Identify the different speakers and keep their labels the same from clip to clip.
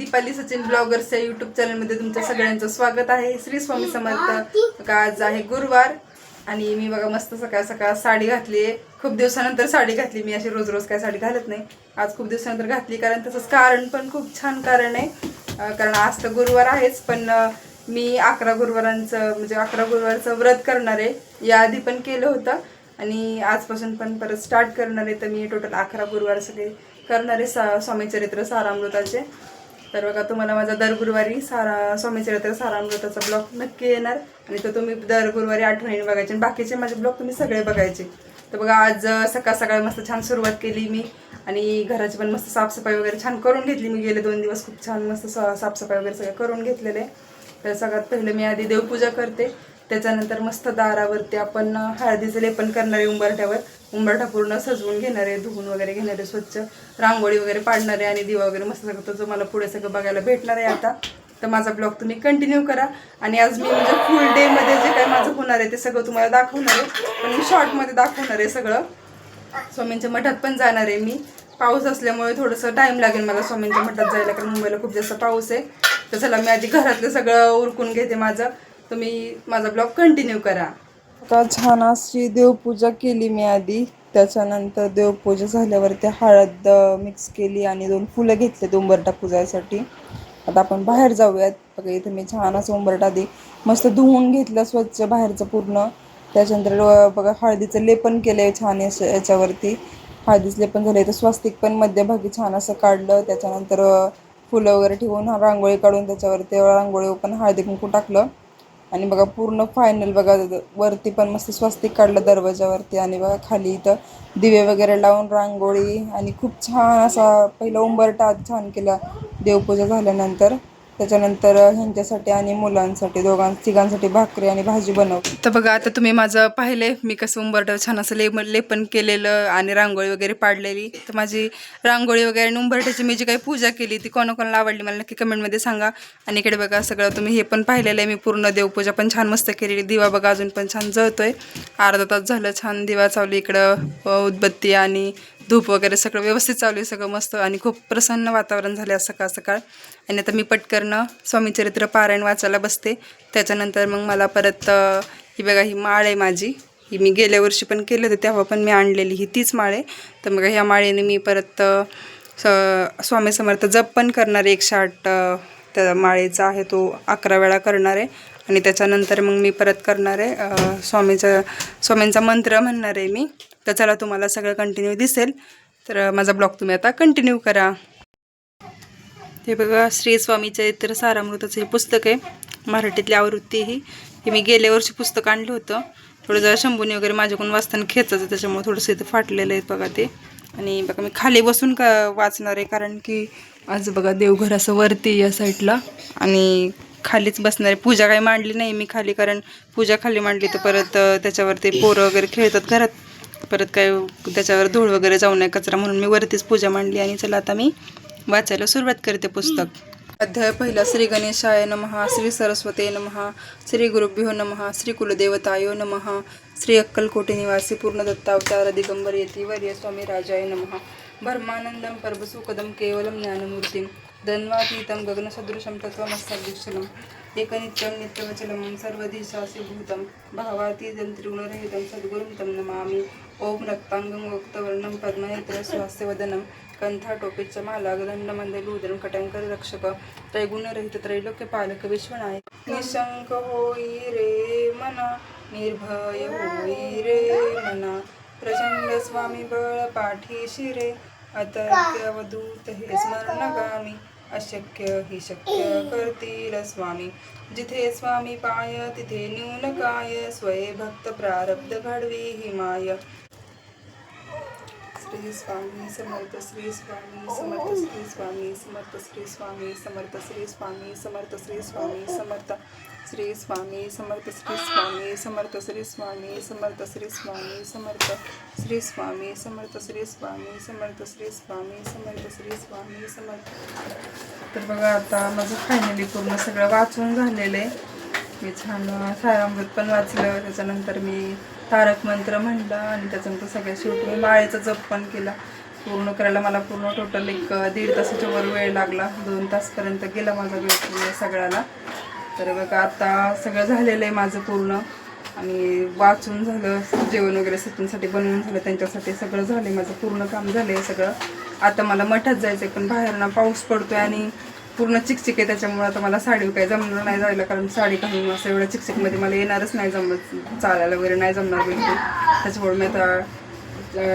Speaker 1: Deepali Sachin bloggers या YouTube चॅनलमध्ये तुमच्या सगळ्यांचं स्वागत आहे. श्री स्वामी समर्थ. आज आहे गुरुवार आणि मी बघा मस्त सकाळ सकाळ साडी घातली आहे. खूप दिवसानंतर साडी घातली. मी अशी रोज रोज काय साडी घालत नाही, आज खूप दिवसानंतर घातली. कारण तसंच कारण पण खूप छान कारण आहे. कारण आज तर गुरुवार आहेच, पण मी 11 गुरुवारांचं म्हणजे 11 गुरुवारचं व्रत करणार आहे. याआधी पण केलं होतं आणि आजपासून पण परत स्टार्ट करणार आहे. तर मी टोटल 11 गुरुवार सगळे करणार आहे स्वामी चरित्र सारामृताचे. तर बघा तुम्हाला माझा दर गुरुवारी स्वामी चरित्र सारामृताचा ब्लॉग नक्की येणार आणि तो तुम्ही दर गुरुवारी आठवणीने बघायचे आणि बाकीचे माझे ब्लॉग तुम्ही सगळे बघायचे. तर बघा आज सकाळ सकाळी मस्त छान सुरुवात केली मी आणि घराची पण मस्त साफसफाई वगैरे छान करून घेतली. मी गेले 2 दिवस खूप छान मस्त साफसफाई वगैरे सगळं करून घेतलेले. तर सगळ्यात पहिले मी आधी देवपूजा करते, त्याच्यानंतर मस्त दारावरती आपण हळदीचं लेपन करणार आहे. उंबरठा पूर्ण सजवून घेणार आहे, धुवून वगैरे घेणार आहे, स्वच्छ रांगोळी वगैरे पाडणार आहे आणि दिवा वगैरे मस्त सगळं जो मला पुढे सगळं बघायला भेटणार आहे. आता तर माझा ब्लॉग तुम्ही कंटिन्यू करा आणि आज मी म्हणजे फुल डेमध्ये जे काही माझं होणार आहे ते सगळं तुम्हाला दाखवणार आहे, पण मी शॉर्टमध्ये दाखवणार आहे सगळं. स्वामींच्या मठात पण जाणार आहे मी. पाऊस असल्यामुळे थोडंसं टाईम लागेल मला स्वामींच्या मठात जायला, कारण मुंबईला खूप जास्त पाऊस आहे. तर चला मी आधी घरातलं सगळं उरकून घेते माझं. तुम्ही माझा ब्लॉग कंटिन्यू करा.
Speaker 2: का छान अशी देवपूजा केली मी आधी. त्याच्यानंतर देवपूजा झाल्यावरती हळद मिक्स केली आणि 2 फुलं घेतले उंबरठा पुजायसाठी. आता आपण बाहेर जाऊयात. बघा इथे मी छान असं उंबरठा आधी मस्त धुवून घेतलं स्वच्छ बाहेरचं पूर्ण. त्याच्यानंतर बघा हळदीचं लेपन केलंय छान याच्यावरती. हळदीचं लेपन झालं तर स्वस्तिक पण मध्यभागी छान असं काढलं. त्याच्यानंतर फुलं वगैरे ठेवून रांगोळी काढून त्याच्यावरती रांगोळी पण हळदी कुंकू टाकलं आणि बघा पूर्ण फायनल बघा वरती पण मस्त स्वस्तिक काढलं दरवाजावरती आणि बघा खाली इथं दिवे वगैरे लावून रांगोळी आणि खूप छान असा पहिला उंबरठा छान केला देवपूजा झाल्यानंतर. त्याच्यानंतर ह्यांच्यासाठी आणि मुलांसाठी तिघांसाठी भाकरी आणि भाजी बनवली.
Speaker 1: तर बघा आता तुम्ही माझं पाहिले मी कसं उंबरठा छान असं लेपन केलेलं आणि रांगोळी वगैरे पाडलेली. तर माझी रांगोळी वगैरे आणि उंबरठ्याची मी जी काही पूजा केली ती कोणाकोणाला आवडली मला नक्की कमेंटमध्ये सांगा. आणि इकडे बघा सगळं तुम्ही हे पण पाहिलेलं आहे मी पूर्ण देवपूजा पण छान मस्त केलेली. दिवा बघा अजून पण छान जळतोय. अर्धा तास झालं छान दिवा चालू. इकडं उदबत्ती आणि धूप वगैरे सगळं व्यवस्थित चालू आहे, सगळं मस्त आणि खूप प्रसन्न वातावरण झाले आज सकाळ सकाळ. आणि आता मी पटकन स्वामीचरित्र पारायण वाचायला बसते. त्याच्यानंतर मग मला परत ही बघा ही माळ आहे माझी, ही मी गेल्या वर्षी पण केलं होतं तेव्हा पण मी आणलेली ही तीच माळ आहे. तर मग ह्या माळेने मी परत स्वामी समर्थ जप पण करणार आहे. 108 त्या माळेचा आहे तो 11 वेळा करणार आहे. आणि त्याच्यानंतर मग मी परत करणार आहे स्वामींचा मंत्र म्हणणार आहे मी. तर चला तुम्हाला सगळं कंटिन्यू दिसेल. तर माझा ब्लॉग तुम्ही आता कंटिन्यू करा. हे बघा श्री स्वामी चरित्र सारामृताचं हे पुस्तक आहे, मराठीतली आवृत्ती ही मी गेल्या वर्षी पुस्तक आणलं होतं. थोडं जरा शंभूने वगैरे माझ्याकडून वाचताना खेचायचं, त्याच्यामुळे थोडंसं इथं फाटलेलं आहे बघा ते. आणि बघा मी खाली बसून वाचणार आहे, कारण की आज बघा देवघर असं वरती या साईडला आणि खालीच बसणार आहे. पूजा काही मांडली नाही मी खाली, कारण पूजा खाली मांडली तर परत त्याच्यावरती पोरं वगैरे खेळतात घरात, परत काय त्याच्यावर धूळ वगैरे जाऊ नये कचरा, म्हणून मी वरतीच पूजा मांडली. आणि चला आता मी वाचायला सुरुवात करते पुस्तक. अध्याय पहिला. श्री गणेशाय नमः, श्री सरस्वते नमः, श्री गुरुभ्यो नमः, श्री कुलदेवतायो नमः, श्री अक्कलकोटी निवासी पूर्णदत्तावतार दिगंबर यतिवर्य स्वामी राजाय नमः. ब्रह्मानंदम परमसुखदम केवलम ज्ञानमूर्तिं धन्वातीतं गगनसदृशं तत्त्वमस्यादिक्षलम् एकनित्यं नित्यवचलं सर्वदिशासीभूतं भावातीतं त्रिगुणरहितं सद्गुरुं तं नमामि. ओम रक्तांगं वक्तवर्णं पद्मनेत्र स्वास्यवदनं कंठाटोपीच माला गदंडमंदलूदरं कटंकर रक्षक त्रैगुणरहित त्रैलोक्यपालक विश्वनायक. निशंक होई रे मना, निर्भय होई रे मना, प्रचंड स्वामी बळ पाठीशी रे, अतर्क्य अवधूत हे स्मरणगामी, अशक्य ही शक्य करतील स्वामी. जिथे स्वामी पाय तिथे न्यून काय, स्वये भक्त प्रारब्ध घडवी ही माय. श्री स्वामी समर्थ, श्री स्वामी समर्थ, श्री स्वामी समर्थ, श्री स्वामी समर्थ, श्री स्वामी समर्थ, श्री स्वामी समर्थ, श्री स्वामी समर्थ, श्री स्वामी समर्थ, श्री स्वामी समर्थ, श्री स्वामी समर्थ, श्री स्वामी समर्थ, श्री स्वामी समर्थ, श्री स्वामी समर्थ, श्री स्वामी समर्थ. तर बघा आता माझं फायनली पूर्ण सगळं वाचून झालेलं आहे. मी छान सारामृत पण वाचलं, त्याच्यानंतर मी तारक मंत्र म्हणला आणि त्याच्यानंतर सगळ्या शेवटी मी माळेचा जप पण केला. पूर्ण करायला मला पूर्ण टोटल एक 1.5 तासाच्या वर वेळ लागला. 2 तासपर्यंत गेला माझा वेळ पूर्ण सगळ्याला. तर बघा आता सगळं झालेलं आहे माझं पूर्ण. आणि वाचून झालं, जेवण वगैरे सचिनसाठी बनवून झालं, त्यांच्यासाठी सगळं झालं आहे, माझं पूर्ण काम झालं आहे सगळं. आता मला मठात जायचं आहे, पण बाहेर ना पाऊस पडतोय आणि पूर्ण चिकचिक आहे, त्याच्यामुळे आता मला साडी काही जमणार नाही जायला, कारण साडी घालून असं एवढ्या चिकचिकमध्ये मला येणारच नाही जमत, चालायला वगैरे नाही जमणार बिलकुल. त्याच्यामुळे मी आता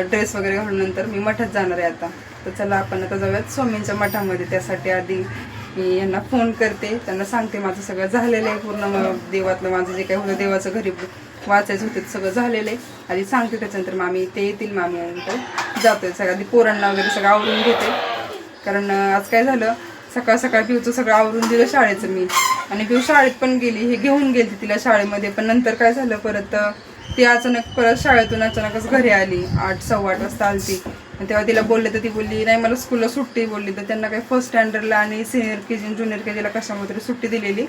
Speaker 1: ड्रेस वगैरे घालून नंतर मी मठात जाणार आहे आता. तर चला आपण आता जाऊयात स्वामींच्या मठामध्ये. त्यासाठी आधी मी यांना फोन करते, त्यांना सांगते माझं सगळं झालेलं आहे पूर्ण, देवातलं माझं जे काही होतं देवाचं घरी वाचायचं होतं ते सगळं झालेलं आहे. आधी सांगते, त्याच्यानंतर मामी ते येतील, मामी नंतर जातोय. सगळं आधी पोरांना वगैरे सगळं आवरून घेते, कारण आज काय झालं, सकाळ सकाळ पिऊचं सगळं आवरून दिलं शाळेचं मी, आणि पिऊ शाळेत पण गेली, हे घेऊन गेली तिला शाळेमध्ये. पण नंतर काय झालं, परत ती अचानक परत शाळेतून अचानकच घरी आली, 8 सव्वा 8 वाजता आली ती. तेव्हा तिला बोलले तर ती बोलली नाही मला स्कूलला सुट्टी बोलली. तर त्यांना काही फर्स्ट स्टँडर्डला आणि senior K G junior K जीला कशामध्ये तरी सुट्टी दिलेली,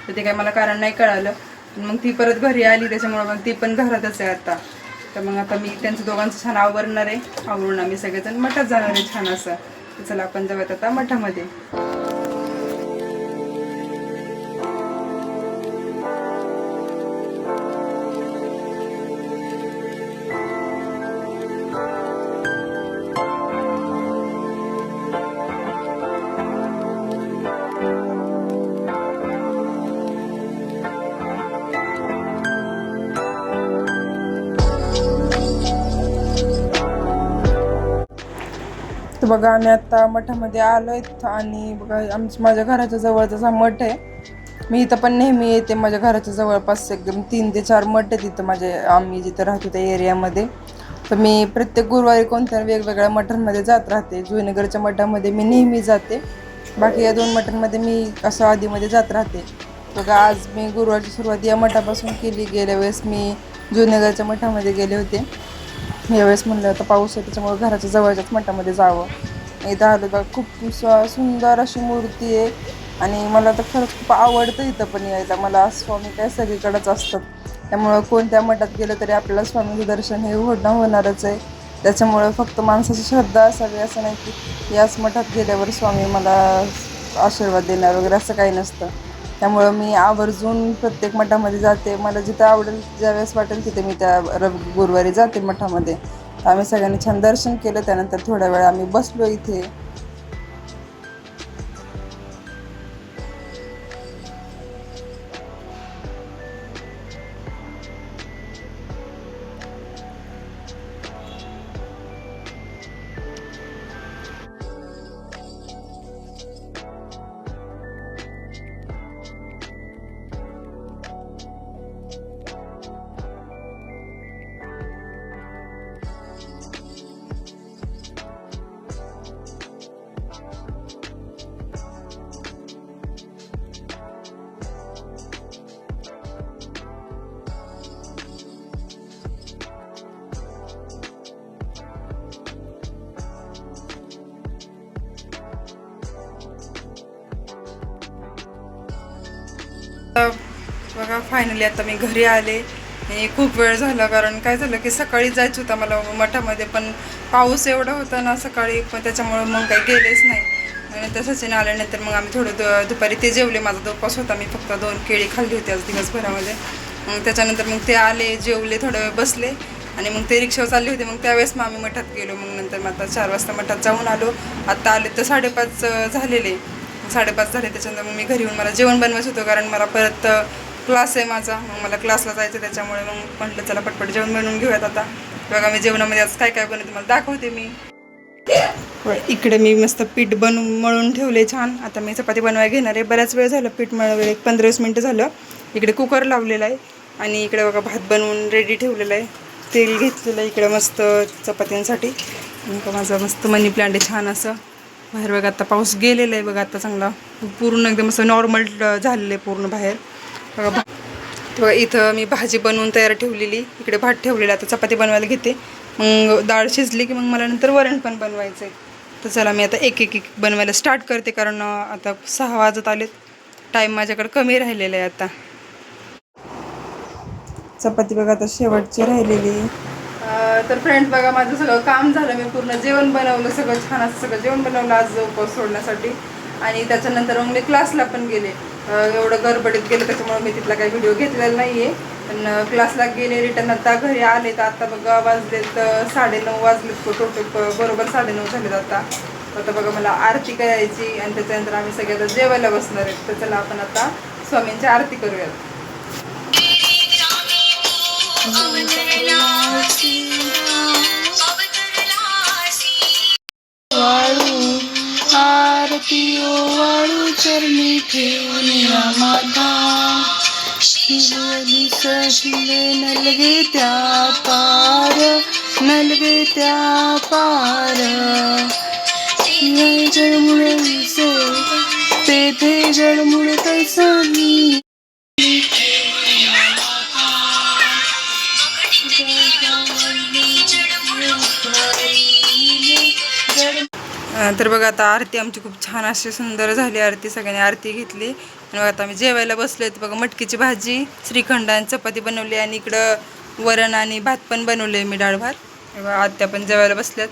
Speaker 1: तर ते काही मला कारण नाही कळालं. मग ती परत घरी आली, त्याच्यामुळं मग ती पण घरातच आहे आता. तर मग आता मी त्यांचं दोघांचं छान आवरणार आहे, आवरून आम्ही सगळेजण मठात जाणार आहे छान असं. तर चला आपण जाऊयात आता मठामध्ये. तर बघा आम्ही आता मठामध्ये आलो आहेत, आणि बघा माझ्या घराच्या जवळचाच हा मठ आहे. मी इथं पण नेहमी येते, माझ्या घराच्या जवळपास एकदम 3 ते 4 मठ आहेत इथं आम्ही जिथं राहतो त्या एरियामध्ये. तर मी प्रत्येक गुरुवारी कोणत्या वेगवेगळ्या मठांमध्ये जात राहते. जुईनगरच्या मठामध्ये मी नेहमी जाते, बाकी या 2 मठांमध्ये मी असं आधीमध्ये जात राहते. बघा आज मी गुरुवारची सुरुवात या मठापासून केली. गेल्या वेळेस मी जुईनगरच्या मठामध्ये गेले होते, यावेळेस म्हणलं होतं पाऊस आहे त्याच्यामुळे घराच्या जवळच्याच मठामध्ये जावं. इथं आलं तर खूप सुंदर अशी मूर्ती आहे, आणि मला तर खरंच खूप आवडतं इथं पण यायला. मला स्वामी काय सगळीकडेच असतात, त्यामुळं कोणत्या मठात गेलं तरी आपल्याला स्वामीचं दर्शन हे होणारच आहे. त्याच्यामुळं फक्त माणसाची श्रद्धा असावी असं नाही की याच मठात गेल्यावर स्वामी मला आशीर्वाद देणार वगैरे, असं काही नसतं. त्यामुळं मी आवर्जून प्रत्येक मठामध्ये जाते. मला जिथं आवडेल ज्यावेळेस वाटेल तिथे मी त्या गुरुवारी जाते मठामध्ये. आम्ही सगळ्यांनी छान दर्शन केलं, त्यानंतर थोड्या वेळ आम्ही बसलो इथे. बघा फायनली आता मी घरी आले. आणि खूप वेळ झाला, कारण काय झालं की सकाळी जायचं होतं मला मठामध्ये, पण पाऊस एवढा होता ना सकाळी, पण त्याच्यामुळं मग काही गेलेच नाही. आणि तसंच आल्यानंतर मग आम्ही थोडं दुपारी ते जेवले. माझा उपवास होता, मी फक्त 2 केळी खाल्ली होती आज दिवसभरामध्ये. मग त्याच्यानंतर मग ते आले, जेवले, थोडा वेळ बसले, आणि मग ते रिक्षावर चालले होते. मग त्यावेळेस मग आम्ही मठात गेलो. मग नंतर मग आता 4 वाजता मठात जाऊन आलो. आत्ता आले तर 5:30 झालेले, 5:30 झाले. त्याच्यानंतर मग मी घरी येऊन मला जेवण बनवायचं होतं, कारण मला परत क्लास आहे माझा, मग मला क्लासला जायचं. त्याच्यामुळे मग म्हटलं चला पटपट जेवण बनवून घेऊयात आता. बघा मी जेवणामध्ये आज काय काय बनवते मला दाखवते मी. इकडे मी मस्त पीठ मळून ठेवले छान. आता मी चपाती बनवायला घेणार आहे. बऱ्याच वेळ झालं पीठ मळलं, एक 15-20 मिनटं झालं. इकडे कुकर लावलेला आहे, आणि इकडे बघा भात बनवून रेडी ठेवलेला आहे. तेल घेतलेलं आहे इकडे मस्त चपात्यांसाठी. माझं मस्त मनी प्लांट आहे छान असं. बाहेर बघा आता पाऊस गेलेला आहे बघा, आता चांगला पूर्ण एकदम असं नॉर्मल झालेलं आहे पूर्ण बाहेर. बघा इथं मी भाजी बनवून तयार ठेवलेली, इकडे भात ठेवलेला. आता चपाती बनवायला घेते, मग डाळ शिजली की मग मला नंतर वरण पण बनवायचं आहे. तर चला मी आता एक एक बनवायला स्टार्ट करते, कारण आता 6 वाजत आलेत, टाईम माझ्याकडे कमी राहिलेला आहे आता. चपाती बघा आता शेवटची राहिलेली, तर फ्रेंड्स बघा माझं सगळं काम झालं, मी पूर्ण जेवण बनवलं, सगळं छान असं सगळं जेवण बनवलं आज उपवास सोडण्यासाठी. आणि त्याच्यानंतर मग मी क्लासला पण गेले. एवढं गडबडीत गेलं त्याच्यामुळे मी तिथला काही व्हिडिओ घेतलेला नाही आहे. पण क्लासला गेले, रिटर्न आता घरी आले तर आता बघा वाजलेत 9:30 वाजलेत, टोटल बरोबर 9:30 झालेत आता. आता बघा मला आरती करायची आणि त्याच्यानंतर आम्ही सगळे आता जेवायला बसणार आहेत. तर चला आपण आता स्वामींची आरती करूयात. वाळू आरती वाळू चरणी ठेवूया माता, शिवली सजले नलगे त्या पार, नलगे त्या पार. जळमुळे तेथे जळमुळे तैसा मी. तर बघा आता आरती आमची खूप छान अशी सुंदर झाली आरती. सगळ्यांनी आरती घेतली आणि बघा आता आम्ही जेवायला बसलोय. बघा मटकीची भाजी, श्रीखंड आणि चपाती बनवली आणि इकडं वरण आणि भात पण बनवले मी, डाळ भात. बघा आत्या पण जेवायला बसल्यात.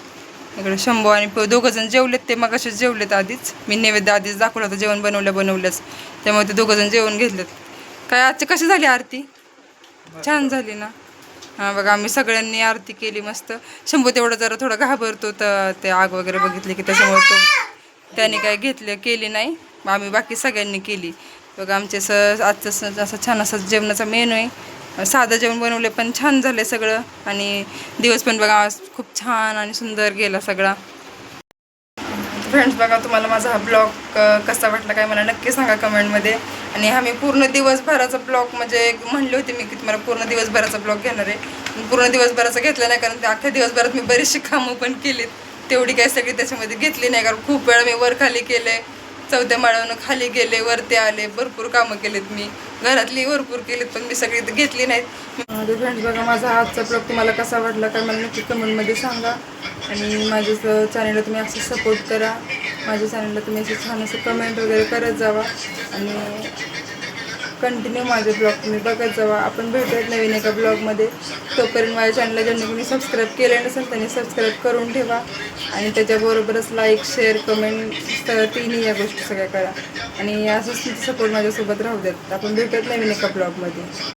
Speaker 1: इकडे शंभू आणि दोघंजण जेवलेत, ते मग असेच जेवलेत आधीच. मी नैवेद्य आधीच दाखवलं होतं जेवण बनवल्याच, त्यामुळे ते दोघंजण जेवण घेतलेत. काय आजची कशी झाली आरती? छान झाली ना? हां बघा आम्ही सगळ्यांनी आरती केली मस्त. शंभू तेवढं जरा थोडं घाबरतो तर ते आग वगैरे बघितली की, त्याच्यामुळे तो त्याने काय केली नाही. आम्ही बाकी सगळ्यांनी केली. बघा आमचे आजचं असं छान असं जेवणाचा मेनू आहे. साधं जेवण बनवले पण छान झाले सगळं. आणि दिवस पण बघा खूप छान आणि सुंदर गेला सगळा. फ्रेंड्स बघा तुम्हाला माझा हा ब्लॉग कसा वाटला काय मला नक्की सांगा कमेंटमध्ये. आणि हा मी पूर्ण दिवसभराचा ब्लॉग म्हणजे म्हणले होते मी की तुम्हाला पूर्ण दिवसभराचा ब्लॉग घेणार आहे. पूर्ण दिवसभराचा घेतला नाही, कारण अख्ख्या दिवसभरात मी बरीचशी कामं पण केलीत. तेवढी काही सगळी त्याच्यामध्ये घेतली नाही, कारण खूप वेळा मी वर खाली केले, 4थ्या माळ्यावरून खाली गेले, वरती आले, भरपूर कामं केलीत मी, घरातली भरपूर केलीत, पण मी सगळी घेतली नाहीत. फ्रेंड्स बघा माझा आजचा ब्लॉग तुम्हाला कसा वाटला काय मला नक्की कमेंटमध्ये सांगा. आणि माझ्या चॅनलला तुम्ही असं सपोर्ट करा. माझ्या चॅनलला तुम्ही असं छान असं कमेंट वगैरे करत जावा आणि कंटिन्यू माझे ब्लॉग तुम्ही बघत जावा. आपण भेटूयात नवीन एका ब्लॉगमध्ये. तोपर्यंत माझ्या चॅनलला ज्यांनी कोणी सबस्क्राईब केलं नसेल त्यांनी सबस्क्राईब करून ठेवा. आणि त्याच्याबरोबरच लाईक, शेअर, कमेंट तिन्ही या गोष्टी सगळ्या करा. आणि असंच सपोर्ट माझ्यासोबत राहू द्यात. आपण भेटूयात नवीन एका ब्लॉगमध्ये.